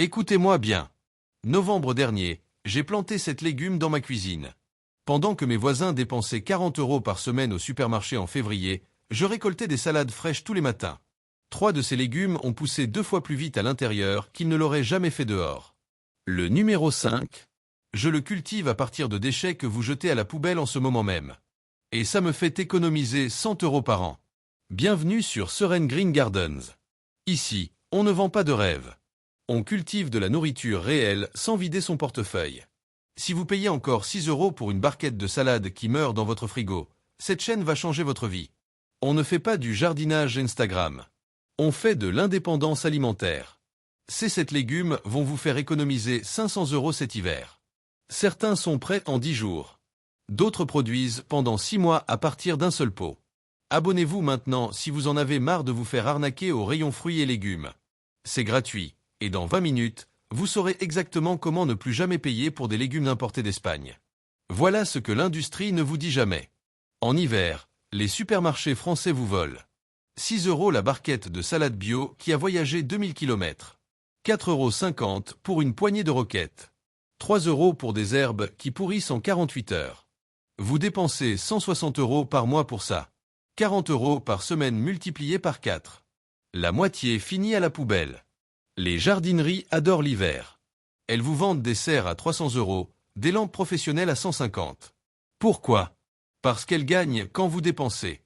Écoutez-moi bien. Novembre dernier, j'ai planté cette légume dans ma cuisine. Pendant que mes voisins dépensaient 40 € par semaine au supermarché en février, je récoltais des salades fraîches tous les matins. 3 de ces légumes ont poussé 2 fois plus vite à l'intérieur qu'ils ne l'auraient jamais fait dehors. Le numéro 5, je le cultive à partir de déchets que vous jetez à la poubelle en ce moment même. Et ça me fait économiser 100 € par an. Bienvenue sur Seren Green Gardens. Ici, on ne vend pas de rêves. On cultive de la nourriture réelle sans vider son portefeuille. Si vous payez encore 6 € pour une barquette de salade qui meurt dans votre frigo, cette chaîne va changer votre vie. On ne fait pas du jardinage Instagram. On fait de l'indépendance alimentaire. Ces 7 légumes vont vous faire économiser 500 € cet hiver. Certains sont prêts en 10 jours. D'autres produisent pendant 6 mois à partir d'un seul pot. Abonnez-vous maintenant si vous en avez marre de vous faire arnaquer au rayon fruits et légumes. C'est gratuit, et dans 20 minutes, vous saurez exactement comment ne plus jamais payer pour des légumes importés d'Espagne. Voilà ce que l'industrie ne vous dit jamais. En hiver, les supermarchés français vous volent. 6 € la barquette de salade bio qui a voyagé 2000 km. 4,50 € pour une poignée de roquettes. 3 € pour des herbes qui pourrissent en 48 heures. Vous dépensez 160 € par mois pour ça. 40 € par semaine multiplié par 4. La moitié finit à la poubelle. Les jardineries adorent l'hiver. Elles vous vendent des serres à 300 €, des lampes professionnelles à 150. Pourquoi? Parce qu'elles gagnent quand vous dépensez.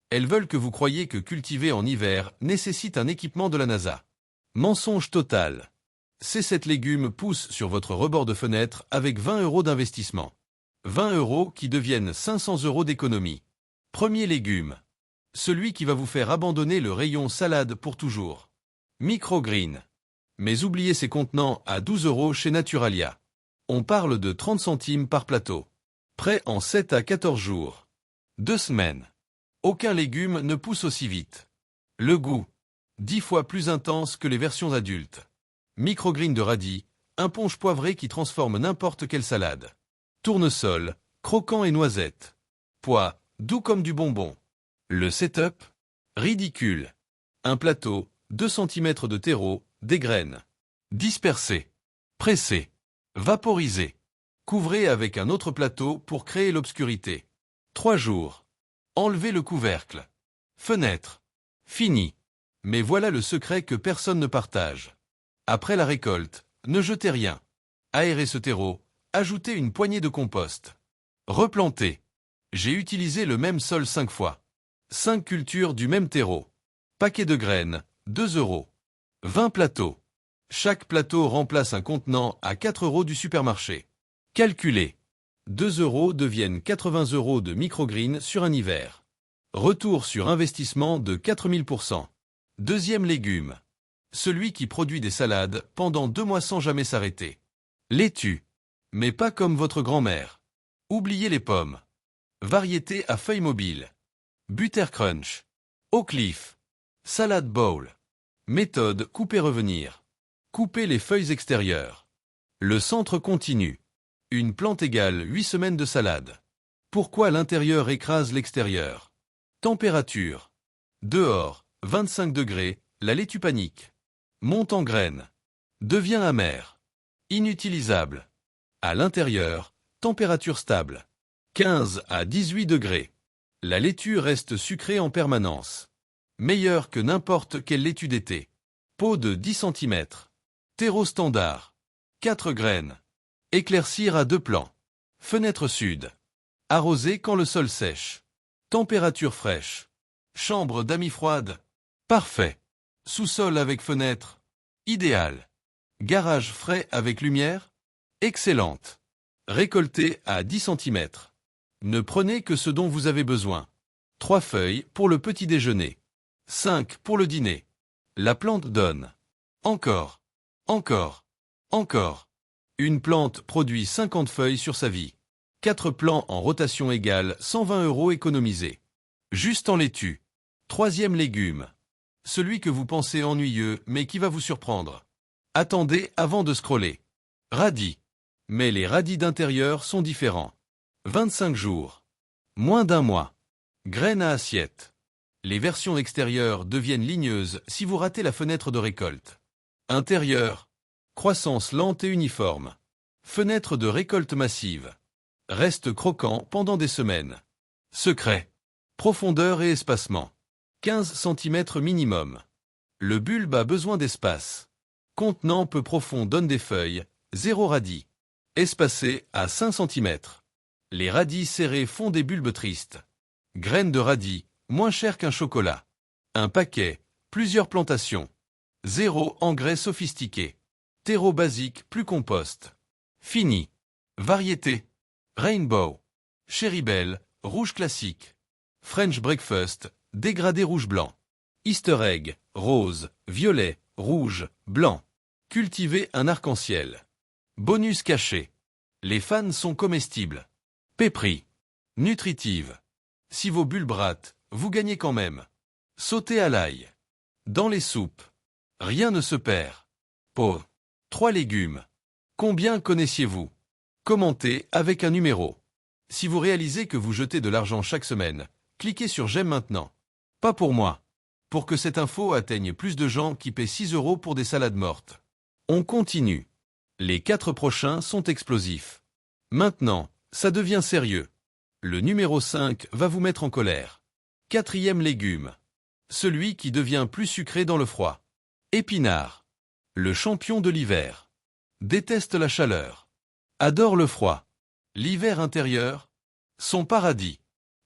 Elles veulent que vous croyiez que cultiver en hiver nécessite un équipement de la NASA. Mensonge total. Ces 7 légumes poussent sur votre rebord de fenêtre avec 20 € d'investissement. 20 € qui deviennent 500 € d'économie. Premier légume. Celui qui va vous faire abandonner le rayon salade pour toujours. Microgreen. Mais oubliez ces contenants à 12 € chez Naturalia. On parle de 30 centimes par plateau. Prêt en 7 à 14 jours. 2 semaines. Aucun légume ne pousse aussi vite. Le goût. 10 fois plus intense que les versions adultes. Microgreen de radis, un punch poivré qui transforme n'importe quelle salade. Tournesol, croquant et noisette. Pois, doux comme du bonbon. Le setup? Ridicule. Un plateau, 2 cm de terreau, des graines. Dispersées. Pressées. Vaporisées. Couvrez avec un autre plateau pour créer l'obscurité. 3 jours. Enlevez le couvercle. Fenêtre. Fini. Mais voilà le secret que personne ne partage. Après la récolte, ne jetez rien. Aérez ce terreau, ajoutez une poignée de compost. Replantez. J'ai utilisé le même sol 5 fois. 5 cultures du même terreau. Paquet de graines, 2 €. 20 plateaux. Chaque plateau remplace un contenant à 4 € du supermarché. Calculez. 2 € deviennent 80 € de microgreen sur un hiver. Retour sur investissement de 4000 %. Deuxième légume. Celui qui produit des salades pendant 2 mois sans jamais s'arrêter. Laitue. Mais pas comme votre grand-mère. Oubliez les pommes. Variété à feuilles mobiles. Butter Crunch. Oak Leaf. Salad Bowl. Méthode couper-revenir. Coupez les feuilles extérieures. Le centre continu. Une plante égale 8 semaines de salade. Pourquoi l'intérieur écrase l'extérieur? Température. Dehors, 25 degrés, la laitue panique. Monte en graines. Devient amère. Inutilisable. À l'intérieur, température stable. 15 à 18 degrés. La laitue reste sucrée en permanence. Meilleure que n'importe quelle laitue d'été. Pot de 10 cm. Terreau standard. 4 graines. Éclaircir à 2 plans. Fenêtre sud. Arroser quand le sol sèche. Température fraîche. Chambre d'amis froide. Parfait. Sous-sol avec fenêtre. Idéal. Garage frais avec lumière. Excellente. Récolté à 10 cm. Ne prenez que ce dont vous avez besoin. 3 feuilles pour le petit déjeuner. 5 pour le dîner. La plante donne. Encore. Encore. Encore. Une plante produit 50 feuilles sur sa vie. 4 plants en rotation égale 120 € économisés. Juste en laitue. Troisième légume. Celui que vous pensez ennuyeux mais qui va vous surprendre. Attendez avant de scroller. Radis. Mais les radis d'intérieur sont différents. 25 jours. Moins d'un mois. Graines à assiette. Les versions extérieures deviennent ligneuses si vous ratez la fenêtre de récolte. Intérieur. Croissance lente et uniforme. Fenêtre de récolte massive. Reste croquant pendant des semaines. Secret. Profondeur et espacement. 15 cm minimum. Le bulbe a besoin d'espace. Contenant peu profond donne des feuilles, 0 radis. Espacé à 5 cm. Les radis serrés font des bulbes tristes. Graines de radis, moins cher qu'un chocolat. Un paquet, plusieurs plantations. 0 engrais sophistiqué. Terreau basique plus compost. Fini. Variété. Rainbow. Cherrybelle, rouge classique. French breakfast, dégradé rouge-blanc. Easter egg, rose, violet, rouge, blanc. Cultiver un arc-en-ciel. Bonus caché. Les fans sont comestibles. Pépris. Nutritive. Si vos bulbes ratent, vous gagnez quand même. Sauter à l'ail. Dans les soupes. Rien ne se perd. Pot. 3 légumes. Combien connaissiez-vous? Commentez avec un numéro. Si vous réalisez que vous jetez de l'argent chaque semaine, cliquez sur j'aime maintenant. Pas pour moi. Pour que cette info atteigne plus de gens qui paient 6 € pour des salades mortes. On continue. Les 4 prochains sont explosifs. Maintenant, ça devient sérieux. Le numéro 5 va vous mettre en colère. 4e légume. Celui qui devient plus sucré dans le froid. Épinard. Le champion de l'hiver. Déteste la chaleur. Adore le froid. L'hiver intérieur. Son paradis.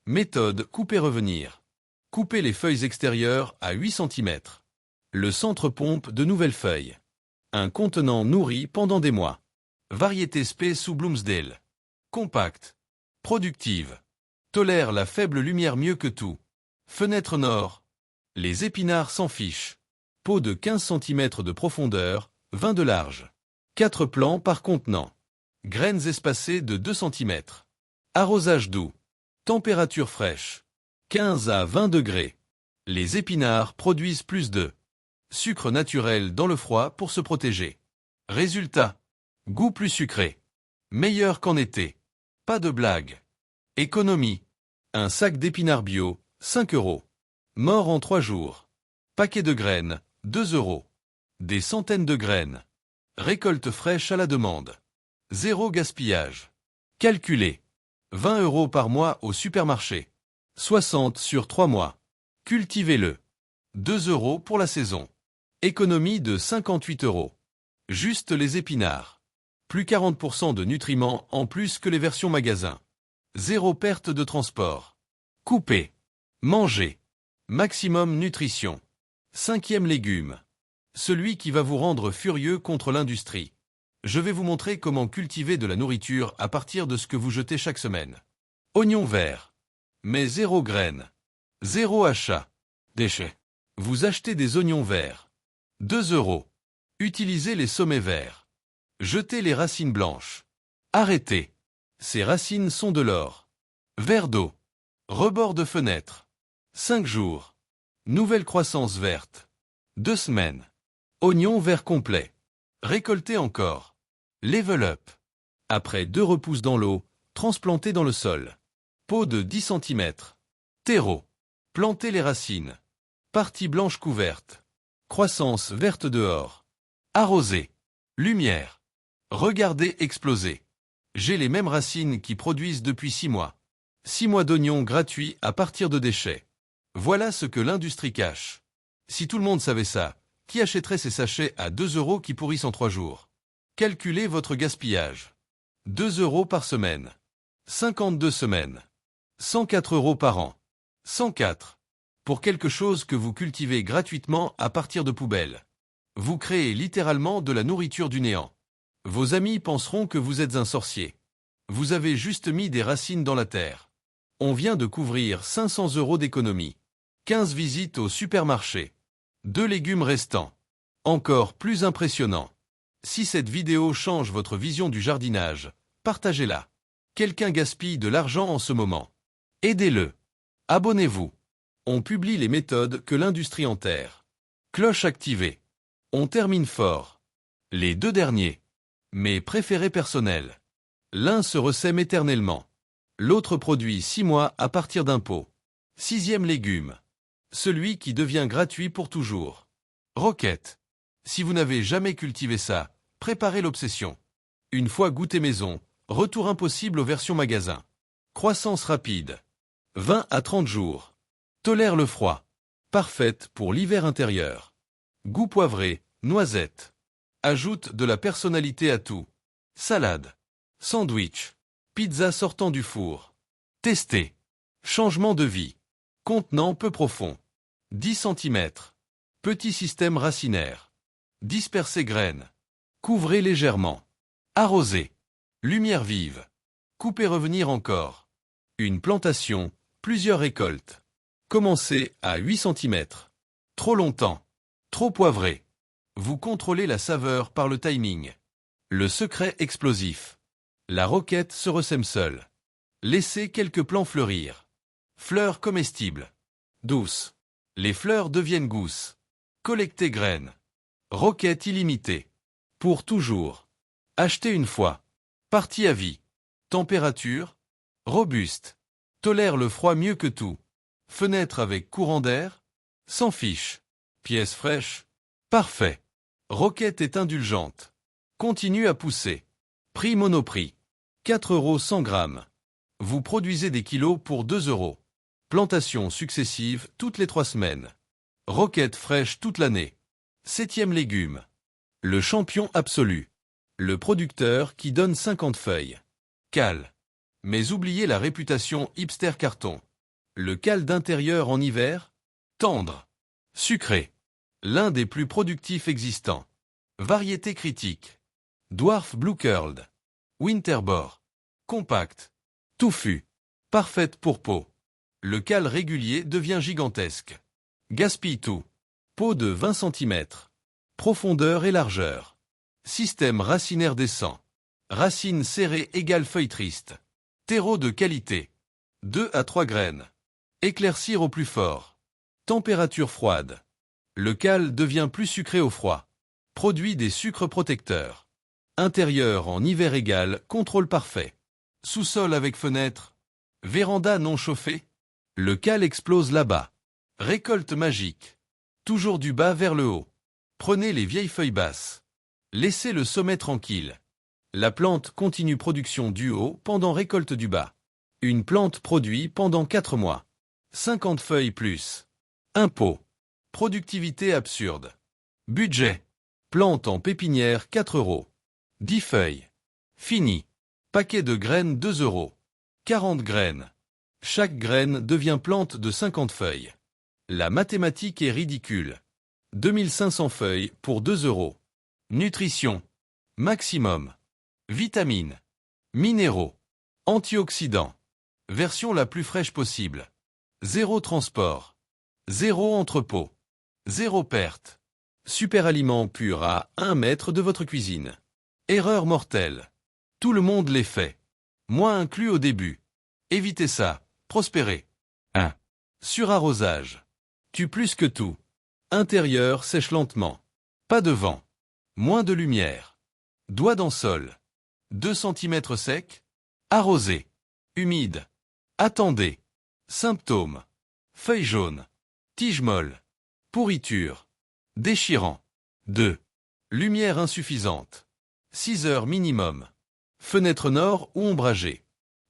Méthode couper revenir. Couper les feuilles extérieures à 8 cm. Le centre pompe de nouvelles feuilles. Un contenant nourri pendant des mois. Variété Space ou Bloomsdale. Compacte. Productive. Tolère la faible lumière mieux que tout. Fenêtre nord. Les épinards s'en fichent. Pot de 15 cm de profondeur, 20 de large. 4 plants par contenant. Graines espacées de 2 cm. Arrosage doux. Température fraîche. 15 à 20 degrés. Les épinards produisent plus de sucre naturel dans le froid pour se protéger. Résultat. Goût plus sucré. Meilleur qu'en été. Pas de blague. Économie. Un sac d'épinards bio, 5 €. Mort en 3 jours. Paquet de graines, 2 €. Des centaines de graines. Récolte fraîche à la demande. 0 gaspillage. Calculé. 20 € par mois au supermarché. 60 sur 3 mois. Cultivez-le. 2 € pour la saison. Économie de 58 €. Juste les épinards. Plus 40% de nutriments en plus que les versions magasins. 0 perte de transport. Couper. Manger. Maximum nutrition. 5e légume. Celui qui va vous rendre furieux contre l'industrie. Je vais vous montrer comment cultiver de la nourriture à partir de ce que vous jetez chaque semaine. Oignon vert. Mais 0 graines. 0 achat. Déchets. Vous achetez des oignons verts. 2 €. Utilisez les sommets verts. Jetez les racines blanches. Arrêtez. Ces racines sont de l'or. Verre d'eau. Rebord de fenêtre. 5 jours. Nouvelle croissance verte. 2 semaines. Oignon vert complet. Récoltez encore. Level up. Après 2 repousses dans l'eau, transplantez dans le sol. Pot de 10 cm. Terreau. Plantez les racines. Partie blanche couverte. Croissance verte dehors. Arroser. Lumière. Regardez exploser. J'ai les mêmes racines qui produisent depuis 6 mois. 6 mois d'oignons gratuits à partir de déchets. Voilà ce que l'industrie cache. Si tout le monde savait ça, qui achèterait ces sachets à 2 € qui pourrissent en 3 jours? Calculez votre gaspillage. 2 € par semaine. 52 semaines. 104 € par an. 104. Pour quelque chose que vous cultivez gratuitement à partir de poubelles. Vous créez littéralement de la nourriture du néant. Vos amis penseront que vous êtes un sorcier. Vous avez juste mis des racines dans la terre. On vient de couvrir 500 € d'économie. 15 visites au supermarché. 2 légumes restants. Encore plus impressionnant. Si cette vidéo change votre vision du jardinage, partagez-la. Quelqu'un gaspille de l'argent en ce moment. Aidez-le. Abonnez-vous. On publie les méthodes que l'industrie enterre. Cloche activée. On termine fort. Les 2 derniers. Mes préférés personnels. L'un se ressème éternellement. L'autre produit 6 mois à partir d'un pot. 6e légume. Celui qui devient gratuit pour toujours. Roquette. Si vous n'avez jamais cultivé ça, Préparez l'obsession. Une fois goûté maison, retour impossible aux versions magasin. Croissance rapide. 20 à 30 jours. Tolère le froid. Parfaite pour l'hiver intérieur. Goût poivré, noisette. Ajoute de la personnalité à tout. Salade. Sandwich. Pizza sortant du four. Testez. Changement de vie. Contenant peu profond. 10 cm. Petit système racinaire. Dispersez graines. Couvrez légèrement. Arrosez. Lumière vive. Coupez revenir encore. Une plantation, plusieurs récoltes. Commencez à 8 cm. Trop longtemps. Trop poivré. Vous contrôlez la saveur par le timing. Le secret explosif. La roquette se ressème seule. Laissez quelques plants fleurir. Fleurs comestibles. Douces. Les fleurs deviennent gousses. Collectez graines. Roquette illimitée. Pour toujours. Achetez une fois. Partie à vie. Température. Robuste. Tolère le froid mieux que tout. Fenêtre avec courant d'air. S'en fiche. Pièce fraîche. Parfait. Roquette est indulgente. Continue à pousser. Prix Monoprix. 4 € 100 grammes. Vous produisez des kilos pour 2 €. Plantations successives toutes les 3 semaines. Roquette fraîche toute l'année. 7e légume. Le champion absolu. Le producteur qui donne 50 feuilles. Cal. Mais oubliez la réputation hipster carton. Le cal d'intérieur en hiver. Tendre. Sucré. L'un des plus productifs existants. Variété critique. Dwarf Blue Curled. Winterbore. Compact. Touffu. Parfaite pour peau. Le cal régulier devient gigantesque. Gaspille tout. Peau de 20 cm. Profondeur et largeur. Système racinaire décent. Racines serrées égale feuilles tristes. Terreau de qualité. 2 à 3 graines. Éclaircir au plus fort. Température froide. Le cal devient plus sucré au froid. Produit des sucres protecteurs. Intérieur en hiver égal, contrôle parfait. Sous-sol avec fenêtre. Véranda non chauffée. Le cal explose là-bas. Récolte magique. Toujours du bas vers le haut. Prenez les vieilles feuilles basses. Laissez le sommet tranquille. La plante continue production du haut pendant récolte du bas. Une plante produit pendant 4 mois. 50 feuilles plus. Impôt. Productivité absurde. Budget. Plante en pépinière 4 €. 10 feuilles. Fini. Paquet de graines 2 €. 40 graines. Chaque graine devient plante de 50 feuilles. La mathématique est ridicule. 2500 feuilles pour 2 €. Nutrition. Maximum. Vitamines. Minéraux. Antioxydants. Version la plus fraîche possible. 0 transport. 0 entrepôt. 0 perte. Super aliment pur à 1 mètre de votre cuisine. Erreur mortelle. Tout le monde les fait. Moi inclus au début. Évitez ça. Prospérez. 1. Surarrosage. Tue plus que tout. Intérieur sèche lentement. Pas de vent. Moins de lumière. Doigt dans sol. 2 cm sec. Arrosé. Humide. Attendez. Symptômes. Feuilles jaunes. Tige molle. Pourriture. Déchirant. 2. Lumière insuffisante. 6 heures minimum. Fenêtre nord ou ombragée.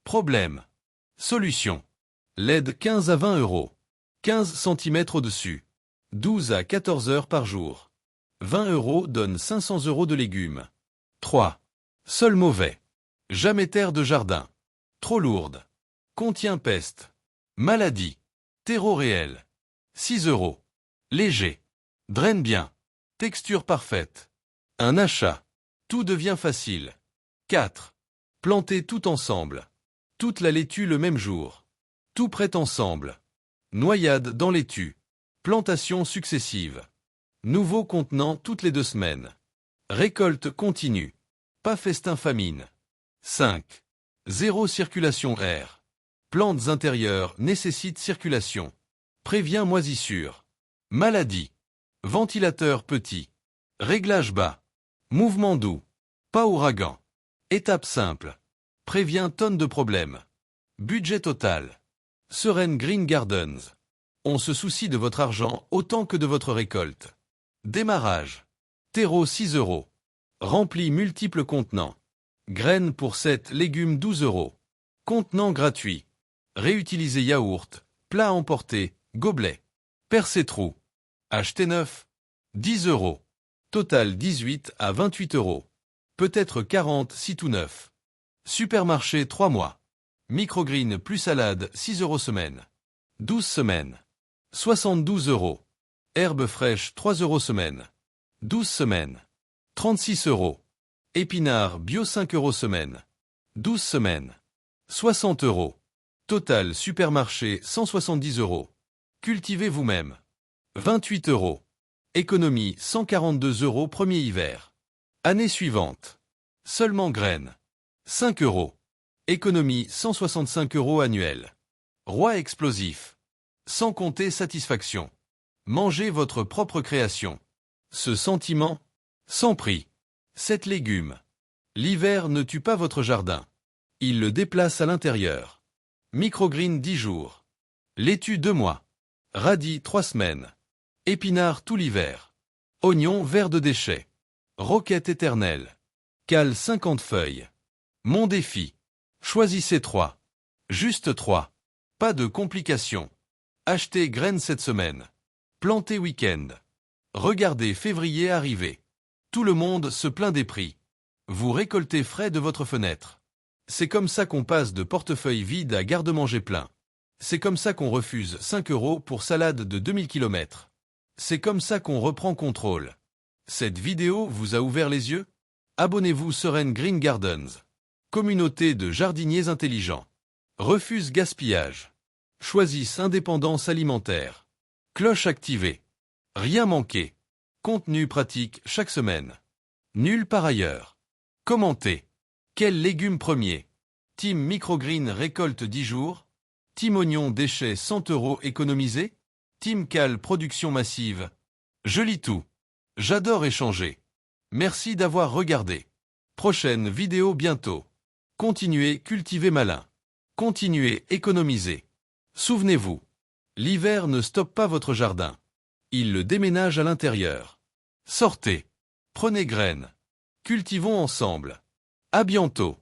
Problème. Solution. LED 15 à 20 €. 15 cm au-dessus. 12 à 14 heures par jour. 20 € donne 500 € de légumes. 3. Sol mauvais. Jamais terre de jardin. Trop lourde. Contient peste. Maladie. Terreau réel. 6 €. Léger. Draine bien. Texture parfaite. Un achat. Tout devient facile. 4. Planter tout ensemble. Toute la laitue le même jour. Tout prêt ensemble. Noyade dans laitue. Plantation successive. Nouveau contenant toutes les 2 semaines. Récolte continue. Pas festin famine. 5. Zéro circulation air. Plantes intérieures nécessitent circulation. Prévient moisissure. Maladie. Ventilateur petit. Réglage bas. Mouvement doux. Pas ouragan. Étape simple. Prévient tonnes de problèmes. Budget total. Sereine Green Gardens. On se soucie de votre argent autant que de votre récolte. Démarrage. Terreau 6 €. Rempli multiples contenants. Graines pour 7 légumes 12 euros. Contenant gratuit. Réutiliser yaourt, plat emporté, gobelet. Percé trou. Acheter neuf. 10 euros. Total 18 à 28 euros. Peut-être 40 si tout neuf. Supermarché 3 mois. Microgreen plus salade 6 euros semaine. 12 semaines. 72 euros. Herbes fraîches 3 euros semaine. 12 semaines. 36 euros. Épinards bio 5 euros semaine. 12 semaines. 60 euros. Total supermarché 170 euros. Cultivez vous-même. 28 euros. Économie 142 euros premier hiver. Année suivante. Seulement graines. 5 euros. Économie 165 euros annuel. Roi explosif. Sans compter satisfaction. Mangez votre propre création. Ce sentiment, sans prix. 7 légumes. L'hiver ne tue pas votre jardin. Il le déplace à l'intérieur. Microgreen 10 jours. Laitue 2 mois. Radis 3 semaines. Épinards tout l'hiver. Oignons verts de déchets. Roquette éternelle. Cale 50 feuilles. Mon défi. Choisissez 3. Juste 3. Pas de complications. Achetez graines cette semaine. Plantez week-end. Regardez février arriver. Tout le monde se plaint des prix. Vous récoltez frais de votre fenêtre. C'est comme ça qu'on passe de portefeuille vide à garde-manger plein. C'est comme ça qu'on refuse 5 euros pour salade de 2000 km. C'est comme ça qu'on reprend contrôle. Cette vidéo vous a ouvert les yeux? Abonnez-vous Serene Green Gardens. Communauté de jardiniers intelligents. Refuse gaspillage. Choisissent indépendance alimentaire. Cloche activée. Rien manqué. Contenu pratique chaque semaine. Nul par ailleurs. Commentez. Quel légume premier? Team Microgreen récolte 10 jours. Team Oignon déchets 100 euros économisés. Team Cal production massive. Je lis tout. J'adore échanger. Merci d'avoir regardé. Prochaine vidéo bientôt. Continuez cultiver malin. Continuez économiser. Souvenez-vous. L'hiver ne stoppe pas votre jardin. Il le déménage à l'intérieur. Sortez. Prenez graines. Cultivons ensemble. À bientôt.